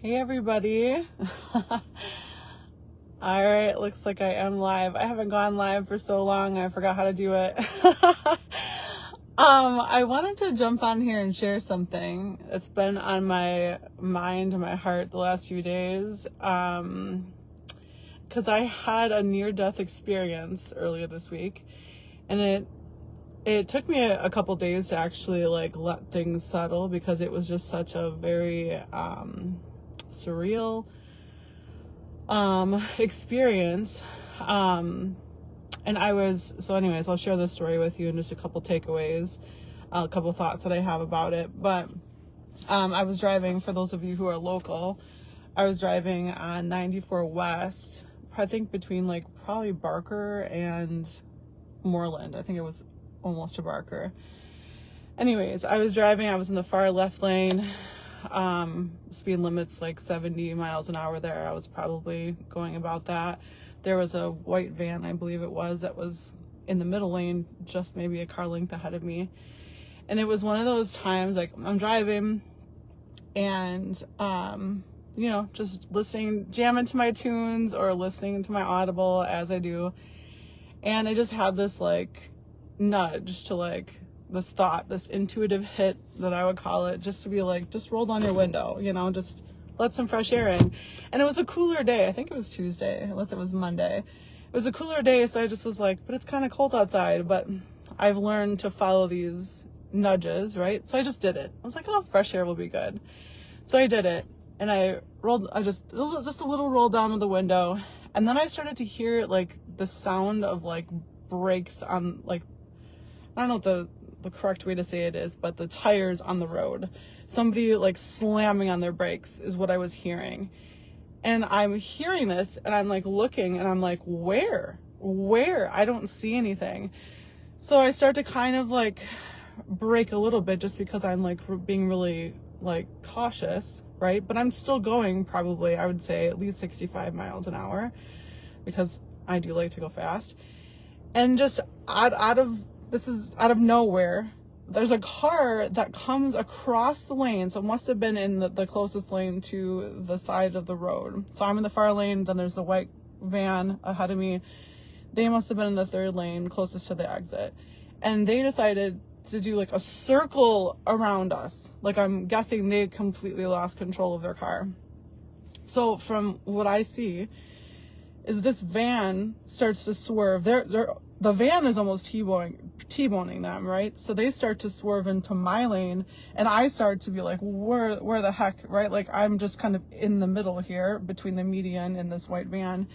Hey everybody. All right, looks like I am live. I haven't gone live for so long, I forgot how to do it. I wanted to jump on here and share something that's been on my mind and my heart the last few days. Because I had a near-death experience earlier this week, and it took me a couple days to actually let things settle, because it was just such a very surreal experience. And anyways, I'll share this story with you and just a couple takeaways, a couple thoughts that I have about it. But I was driving, for those of you who are local, I was driving on 94 West, I think between probably Barker and Moreland. I think it was almost to Barker. Anyways, I was driving, I was in the far left lane. Speed limit's 70 miles an hour there. I was probably going about that. There was a white van, I believe it was, that was in the middle lane, just maybe a car length ahead of me. And it was one of those times, I'm driving and, just jamming to my tunes or listening to my Audible as I do. And I just had this nudge to this thought, this intuitive hit that I would call it, just to be just roll down your window, just let some fresh air in. And it was a cooler day. I think it was Tuesday, unless it was Monday. It was a cooler day, so I just was but it's kind of cold outside. But I've learned to follow these nudges, right? So I just did it. I was oh, fresh air will be good. So I did it, and I just a little roll down with the window, and then I started to hear the sound of brakes on I don't know what the correct way to say it is, but the tires on the road. Somebody slamming on their brakes is what I was hearing. And I'm hearing this and I'm looking and I'm where? I don't see anything. So I start to kind of brake a little bit, just because I'm being really cautious, right? But I'm still going probably, I would say, at least 65 miles an hour, because I do like to go fast. And just out of nowhere, there's a car that comes across the lane. So it must have been in the closest lane to the side of the road. So I'm in the far lane, then there's the white van ahead of me. They must have been in the third lane, closest to the exit. And they decided to do a circle around us. I'm guessing they completely lost control of their car. So from what I see is this van starts to swerve. The van is almost T-boning them, right? So they start to swerve into my lane, and I start to be where the heck, right? I'm just kind of in the middle here between the median and this white van.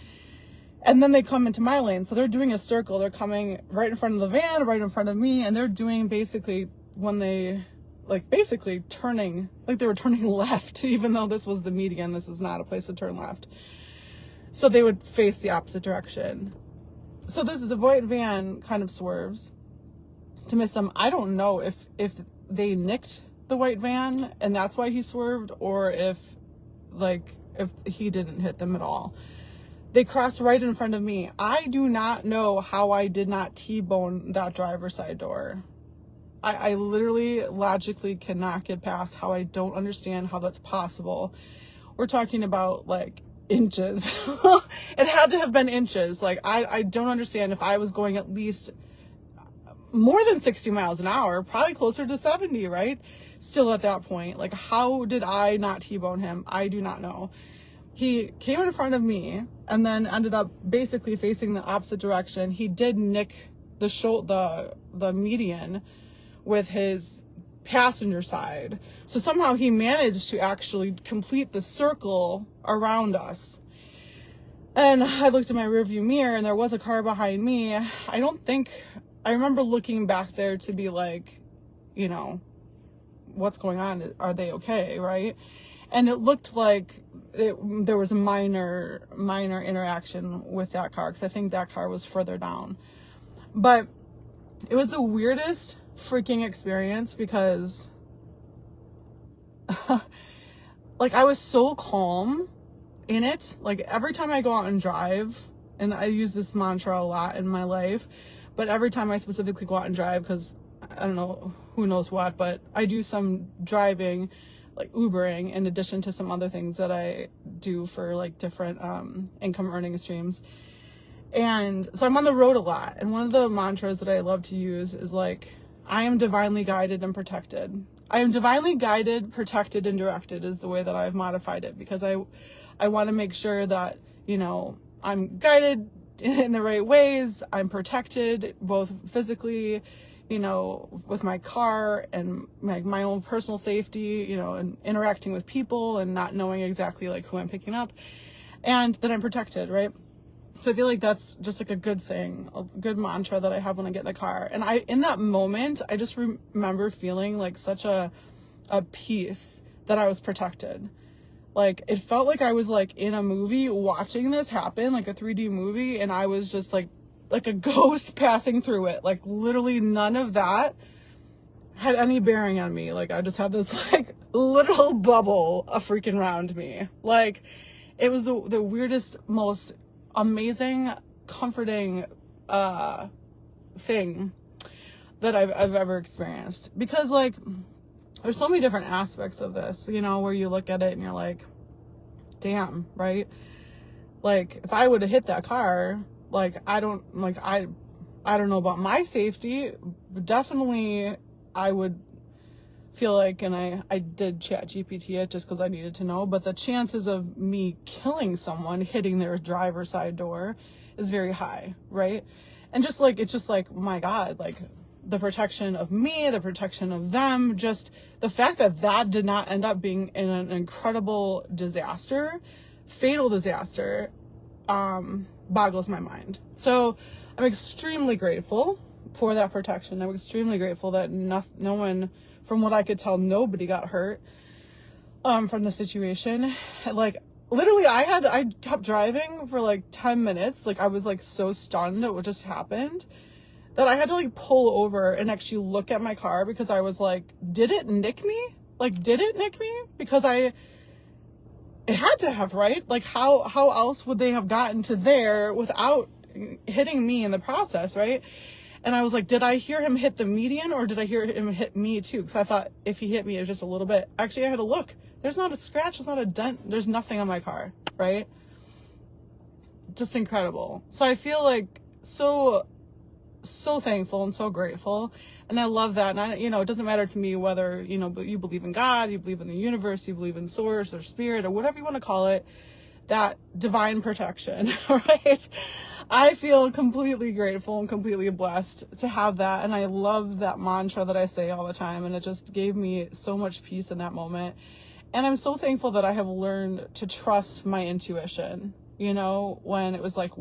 And then they come into my lane. So they're doing a circle. They're coming right in front of the van, right in front of me, and they're doing basically turning, they were turning left, even though this was the median. This is not a place to turn left. So they would face the opposite direction. So the white van kind of swerves to miss them. I don't know if they nicked the white van and that's why he swerved, or if he didn't hit them at all. They crossed right in front of me. I do not know how I did not T-bone that driver's side door. I literally logically cannot get past how I don't understand how that's possible. We're talking about inches. It had to have been inches. I don't understand. If I was going at least more than 60 miles an hour, probably closer to 70, right? Still at that point, how did I not T-bone him? I do not know. He came in front of me and then ended up basically facing the opposite direction. He did nick the median with his passenger side. So somehow he managed to actually complete the circle around us. And I looked in my rearview mirror and there was a car behind me. I remember looking back there to be what's going on? Are they okay, right? And it looked there was a minor interaction with that car, because I think that car was further down. But it was the weirdest freaking experience, because I was so calm in it. Every time I go out and drive, and I use this mantra a lot in my life, but every time I specifically go out and drive, because I don't know, who knows what, but I do some driving like Ubering, in addition to some other things that I do for like different income earning streams. And so I'm on the road a lot. And one of the mantras that I love to use is like, I am divinely guided and protected. I am divinely guided, protected, and directed is the way that I've modified it, because I want to make sure that, you know, I'm guided in the right ways. I'm protected both physically, you know, with my car and my own personal safety, you know, and interacting with people and not knowing exactly like who I'm picking up, and that I'm protected, right? So I feel like that's just like a good saying, a good mantra that I have when I get in the car. And in that moment, I just remember feeling like such a peace that I was protected. Like, it felt like I was like in a movie watching this happen, like a 3D movie. And I was just like a ghost passing through it. Like, literally none of that had any bearing on me. Like, I just had this like little bubble freaking around me. Like, it was the weirdest, most amazing, comforting thing that I've ever experienced. Because like, there's so many different aspects of this, you know, where you look at it and you're like, damn, right? Like, if I would have hit that car, like, I don't know about my safety, but definitely I would feel like, and I did chat GPT it just because I needed to know, but the chances of me killing someone hitting their driver's side door is very high, right? And just like, it's just like, my God, like the protection of me, the protection of them, just the fact that that did not end up being in an incredible disaster, fatal disaster, boggles my mind. So I'm extremely grateful for that protection. I'm extremely grateful that no one, from what I could tell, nobody got hurt from the situation. Like, literally, I kept driving for like 10 minutes. Like, I was like so stunned at what just happened that I had to like pull over and actually look at my car, because I was like, did it nick me? Like, did it nick me? Because it had to have, right? Like, how else would they have gotten to there without hitting me in the process, right? And I was like, did I hear him hit the median, or did I hear him hit me too? Because I thought if he hit me, it was just a little bit. Actually, I had to look. There's not a scratch. There's not a dent. There's nothing on my car, right? Just incredible. So I feel like so thankful and so grateful. And I love that. And it doesn't matter to me whether, you believe in God, you believe in the universe, you believe in source or spirit or whatever you want to call it, that divine protection, right? I feel completely grateful and completely blessed to have that. And I love that mantra that I say all the time. And it just gave me so much peace in that moment. And I'm so thankful that I have learned to trust my intuition, when it was like,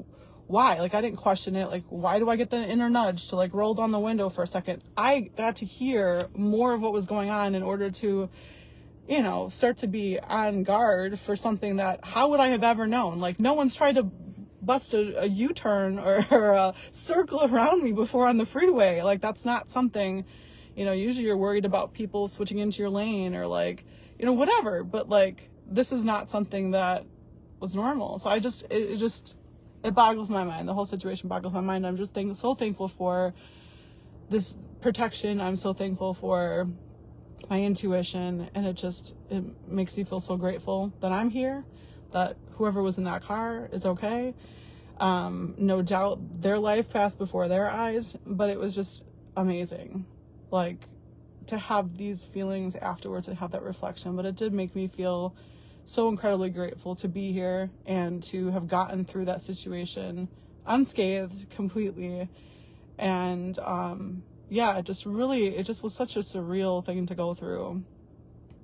why? Like, I didn't question it. Like, why do I get the inner nudge to like roll down the window for a second? I got to hear more of what was going on in order to, start to be on guard for something that, how would I have ever known? Like, no one's tried to bust a U-turn or a circle around me before on the freeway. Like, that's not something, usually you're worried about people switching into your lane or like, whatever. But like, this is not something that was normal. So it boggles my mind. The whole situation boggles my mind. I'm just so thankful for this protection. I'm so thankful for my intuition, and it makes me feel so grateful that I'm here, that whoever was in that car is okay. No doubt their life passed before their eyes, but it was just amazing, like, to have these feelings afterwards and have that reflection. But it did make me feel so incredibly grateful to be here and to have gotten through that situation unscathed completely. And it just was such a surreal thing to go through,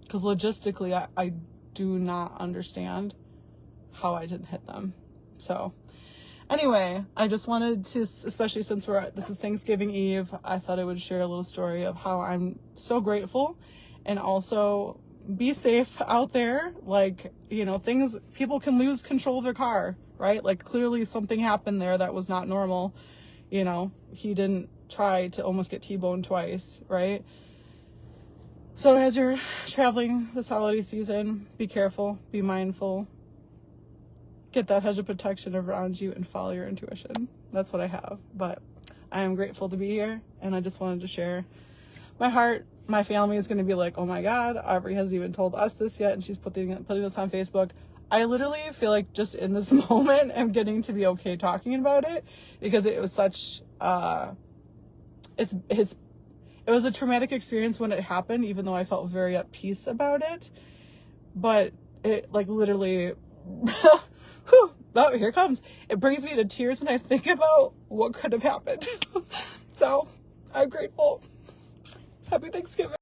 because logistically I do not understand how I didn't hit them. So anyway, I just wanted to, especially since this is Thanksgiving Eve, I thought I would share a little story of how I'm so grateful, and also be safe out there. Like, people can lose control of their car, right? Like, clearly something happened there that was not normal. He didn't try to almost get T-boned twice, right? So as you're traveling this holiday season, be careful, be mindful, get that hedge of protection around you, and follow your intuition. That's what I have. But I am grateful to be here, and I just wanted to share my heart my family is going to be like, oh my God, Aubri hasn't even told us this yet, and she's putting this on Facebook. I literally feel like just in this moment, I'm getting to be okay talking about it, because it was such, it was a traumatic experience when it happened, even though I felt very at peace about it. But it, like, literally, whew, oh, here it comes. It brings me to tears when I think about what could have happened. So I'm grateful. Happy Thanksgiving.